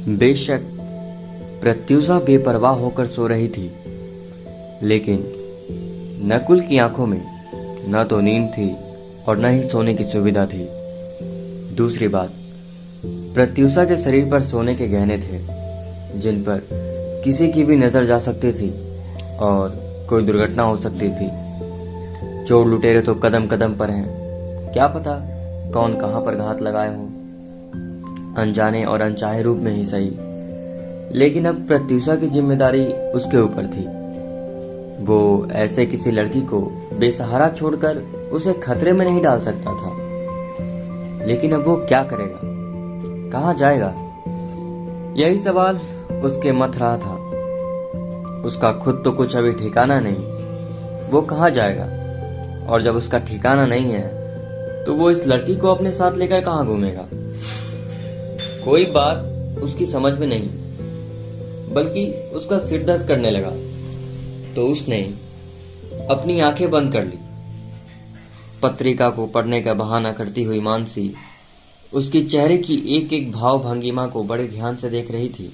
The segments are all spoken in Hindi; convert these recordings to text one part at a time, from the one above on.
बेशक प्रत्युषा बेपरवाह होकर सो रही थी, लेकिन नकुल की आंखों में न तो नींद थी और न ही सोने की सुविधा थी। दूसरी बात, प्रत्युषा के शरीर पर सोने के गहने थे जिन पर किसी की भी नजर जा सकती थी और कोई दुर्घटना हो सकती थी। चोर लुटेरे तो कदम कदम पर हैं, क्या पता कौन कहां पर घात लगाए हों, अनजाने और अनचाहे रूप में ही सही। लेकिन अब प्रत्युषा की जिम्मेदारी उसके ऊपर थी। वो ऐसे किसी लड़की को बेसहारा छोड़कर उसे खतरे में नहीं डाल सकता था। लेकिन अब वो क्या करेगा, कहां जाएगा, यही सवाल उसके मथ रहा था। उसका खुद तो कुछ अभी ठिकाना नहीं, वो कहां जाएगा, और जब उसका ठिकाना नहीं है तो वो इस लड़की को अपने साथ लेकर कहां घूमेगा। कोई बात उसकी समझ में नहीं, बल्कि उसका सिर दर्द करने लगा तो उसने अपनी आंखें बंद कर ली। पत्रिका को पढ़ने का बहाना करती हुई मानसी उसकी चेहरे की एक एक भाव भंगिमा को बड़े ध्यान से देख रही थी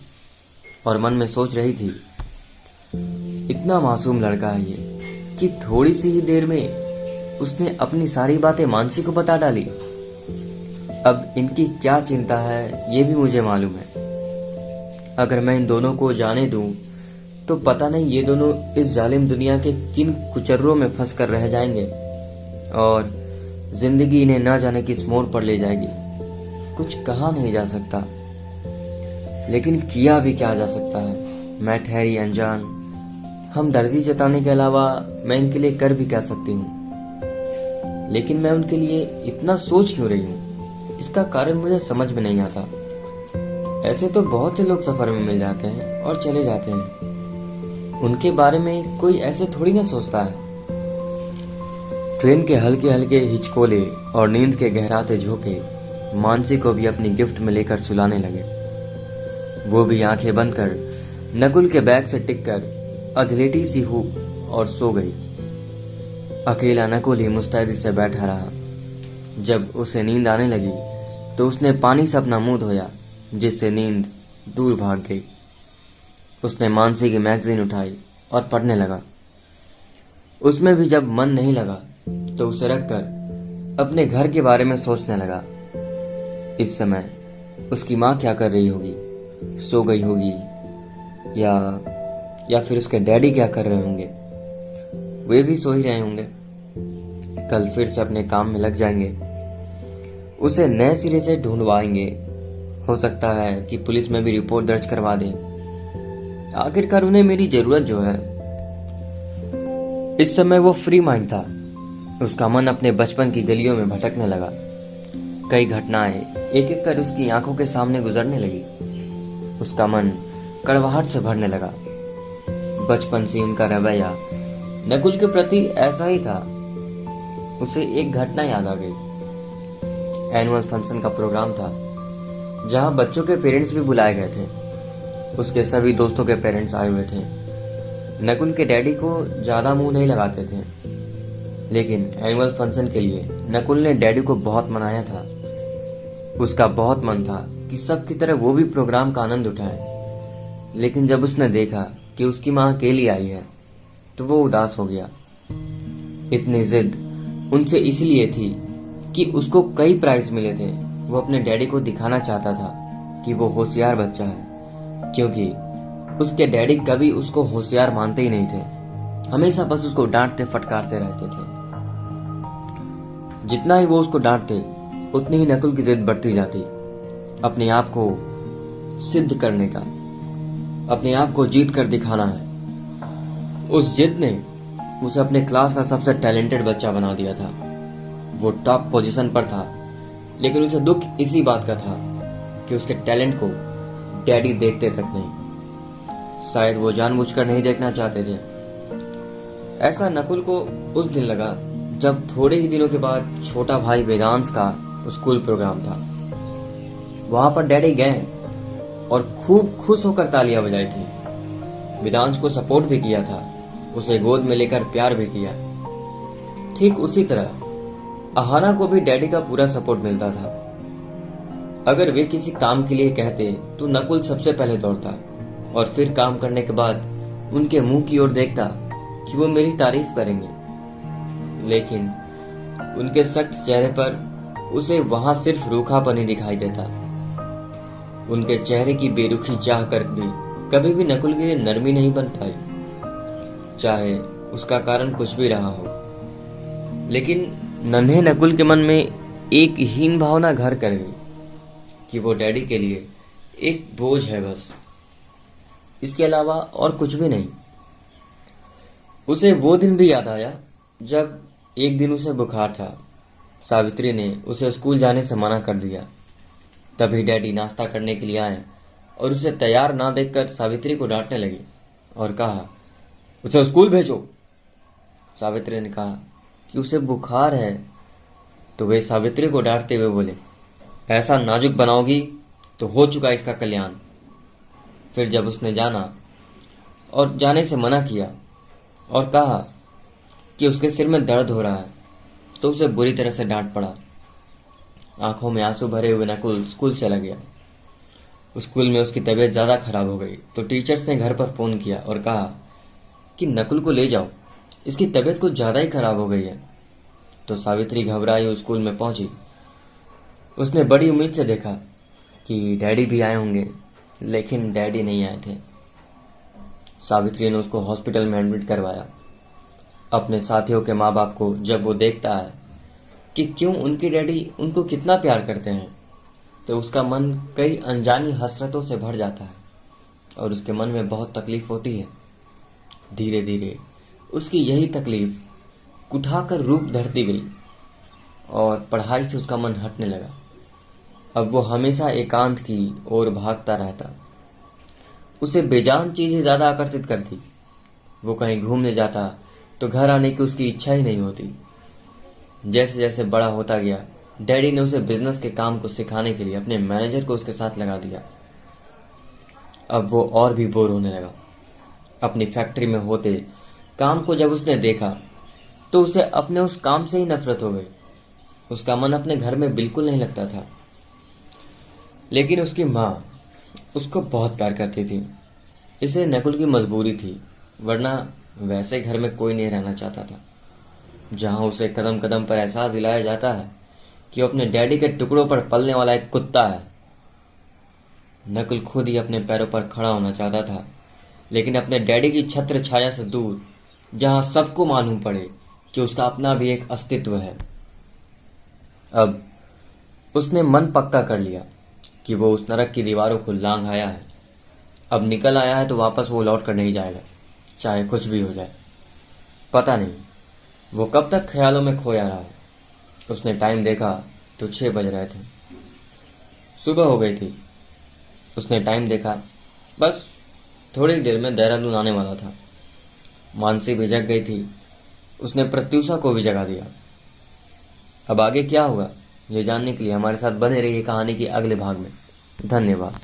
और मन में सोच रही थी, इतना मासूम लड़का है ये कि थोड़ी सी ही देर में उसने अपनी सारी बातें मानसी को बता डाली। अब इनकी क्या चिंता है ये भी मुझे मालूम है। अगर मैं इन दोनों को जाने दूं तो पता नहीं ये दोनों इस जालिम दुनिया के किन कुचर्रों में फंस कर रह जाएंगे और जिंदगी इन्हें न जाने किस मोड़ पर ले जाएगी। कुछ कहा नहीं जा सकता, लेकिन किया भी क्या जा सकता है। मैं ठहरी अनजान, हमदर्दी जताने के अलावा मैं इनके लिए कर भी क्या सकती हूँ। लेकिन मैं उनके लिए इतना सोच क्यों रही हूँ, इसका कारण मुझे समझ में नहीं आता। ऐसे तो बहुत से लोग सफर में मिल जाते हैं और चले जाते हैं, उनके बारे में कोई ऐसे थोड़ी ना सोचता है। ट्रेन के हल्के हल्के हिचकोले और नींद के गहराते झोंके मानसी को भी अपनी गिफ्ट में लेकर सुलाने लगे। वो भी आंखें बंद कर नकुल के बैग से टिककर अधलेटी सी हो और सो गई। अकेला नकुल ही मुस्तैदी से बैठा रहा। जब उसे नींद आने लगी तो उसने पानी से अपना मुंह धोया, जिससे नींद दूर भाग गई। उसने मानसी की मैगजीन उठाई और पढ़ने लगा। उसमें भी जब मन नहीं लगा तो उसे रखकर अपने घर के बारे में सोचने लगा। इस समय उसकी माँ क्या कर रही होगी, सो गई होगी या फिर उसके डैडी क्या कर रहे होंगे, वे भी सो ही रहे होंगे। कल फिर से अपने काम में लग जाएंगे, उसे नए सिरे से ढूंढवाएंगे। हो सकता है कि पुलिस में भी रिपोर्ट दर्ज करवा दें। आखिरकार उन्हें मेरी जरूरत जो है। इस समय वो फ्री माइंड था। उसका मन अपने बचपन की गलियों में भटकने लगा। कई घटनाएं एक एक कर उसकी आंखों के सामने गुजरने लगी। उसका मन कड़वाहट से भरने लगा। बचपन से उनका रवैया नकुल के प्रति ऐसा ही था। उसे एक घटना याद आ गई। एनुअल फंक्शन का प्रोग्राम था जहां बच्चों के पेरेंट्स भी बुलाए गए थे। उसके सभी दोस्तों के पेरेंट्स आए हुए थे। नकुल के डैडी को ज्यादा मुंह नहीं लगाते थे, लेकिन एनुअल फंक्शन के लिए नकुल ने डैडी को बहुत मनाया था। उसका बहुत मन था कि सबकी तरह वो भी प्रोग्राम का आनंद उठाए। लेकिन जब उसने देखा कि उसकी माँ अकेली आई है तो वो उदास हो गया। इतनी जिद उनसे इसलिए थी कि उसको कई प्राइज मिले थे। वो अपने डैडी को दिखाना चाहता था कि वो होशियार बच्चा है, क्योंकि उसके डैडी कभी उसको होशियार मानते ही नहीं थे। हमेशा बस उसको डांटते फटकारते रहते थे। जितना ही वो उसको डांटते उतनी ही नकुल की जिद बढ़ती जाती। अपने आप को सिद्ध करने का, अपने आप को जीत कर दिखाना है। उस जिद ने उसे अपने क्लास का सबसे टैलेंटेड बच्चा बना दिया था। वो टॉप पोजीशन पर था, लेकिन उसे दुख इसी बात का था कि उसके टैलेंट को डैडी देखते तक नहीं। शायद वो जानबूझकर नहीं देखना चाहते थे। ऐसा नकुल को उस दिन लगा जब थोड़े ही दिनों के बाद छोटा भाई वेदांश का स्कूल प्रोग्राम था। वहां पर डैडी गए और खूब खुश होकर तालियां बजाई थी। वेदांश को सपोर्ट भी किया था, उसे गोद में लेकर प्यार भी किया। ठीक उसी तरह अहाना को भी डैडी का पूरा सपोर्ट मिलता था। अगर वे किसी काम के लिए कहते तो नकुल सबसे पहले दौड़ता और फिर काम करने के बाद उनके मुंह की ओर देखता कि वो मेरी तारीफ करेंगे, लेकिन उनके सख्त चेहरे पर उसे वहां सिर्फ रूखापन ही दिखाई देता। उनके चेहरे की बेरुखी चाह कर भी कभी भी नकुल के लिए नरमी नहीं बन पाई, चाहे उसका कारण कुछ भी रहा हो। लेकिन नन्हे नकुल के मन में एक हीन भावना घर कर गई कि वो डैडी के लिए एक बोझ है, बस इसके अलावा और कुछ भी नहीं। उसे वो दिन भी याद आया जब एक दिन उसे बुखार था। सावित्री ने उसे स्कूल जाने से मना कर दिया। तभी डैडी नाश्ता करने के लिए आए और उसे तैयार ना देखकर सावित्री को डांटने लगी और कहा, उसे स्कूल भेजो। सावित्री ने कहा कि उसे बुखार है, तो वे सावित्री को डांटते हुए बोले, ऐसा नाजुक बनाओगी तो हो चुका इसका कल्याण। फिर जब उसने जाना और जाने से मना किया और कहा कि उसके सिर में दर्द हो रहा है, तो उसे बुरी तरह से डांट पड़ा। आंखों में आंसू भरे हुए नकुल स्कूल चला गया। स्कूल में उसकी तबीयत ज्यादा खराब हो गई तो टीचर्स ने घर पर फोन किया और कहा कि नकुल को ले जाओ, इसकी तबीयत कुछ ज्यादा ही खराब हो गई है। तो सावित्री घबराई हुई स्कूल में पहुंची। उसने बड़ी उम्मीद से देखा कि डैडी भी आए होंगे, लेकिन डैडी नहीं आए थे। सावित्री ने उसको हॉस्पिटल में एडमिट करवाया। अपने साथियों के माँ बाप को जब वो देखता है कि क्यों उनके डैडी उनको कितना प्यार करते हैं, तो उसका मन कई अनजानी हसरतों से भर जाता है और उसके मन में बहुत तकलीफ होती है। धीरे धीरे उसकी यही तकलीफ कुठाकर रूप धरती गई और पढ़ाई से उसका मन हटने लगा। अब वो हमेशा एकांत की ओर भागता रहता। उसे बेजान चीजें ज्यादा आकर्षित करती। वो कहीं घूमने जाता तो घर आने की उसकी इच्छा ही नहीं होती। जैसे जैसे बड़ा होता गया, डैडी ने उसे बिजनेस के काम को सिखाने के लिए अपने मैनेजर को उसके साथ लगा दिया। अब वो और भी बोर होने लगा। अपनी फैक्ट्री में होते काम को जब उसने देखा तो उसे अपने उस काम से ही नफरत हो गई। उसका मन अपने घर में बिल्कुल नहीं लगता था। लेकिन उसकी माँ उसको बहुत प्यार करती थी। इसे नकुल की मजबूरी थी, वरना वैसे घर में कोई नहीं रहना चाहता था, जहां उसे कदम कदम पर एहसास दिलाया जाता है कि वो अपने डैडी के टुकड़ों पर पलने वाला एक कुत्ता है। नकुल खुद ही अपने पैरों पर खड़ा होना चाहता था, लेकिन अपने डैडी की छत्र छाया से दूर, जहां सबको मालूम पड़े कि उसका अपना भी एक अस्तित्व है। अब उसने मन पक्का कर लिया कि वो उस नरक की दीवारों को लांघ आया है। अब निकल आया है तो वापस वो लौट कर नहीं जाएगा, चाहे कुछ भी हो जाए। पता नहीं वो कब तक ख्यालों में खोया रहा है। उसने टाइम देखा तो 6 बज रहे थे। सुबह हो गई थी। उसने टाइम देखा, बस थोड़ी देर में देहरादून आने वाला था। मानसी भी जग गई थी। उसने प्रत्यूषा को भी जगा दिया। अब आगे क्या होगा, ये जानने के लिए हमारे साथ बने रहिए कहानी के अगले भाग में। धन्यवाद।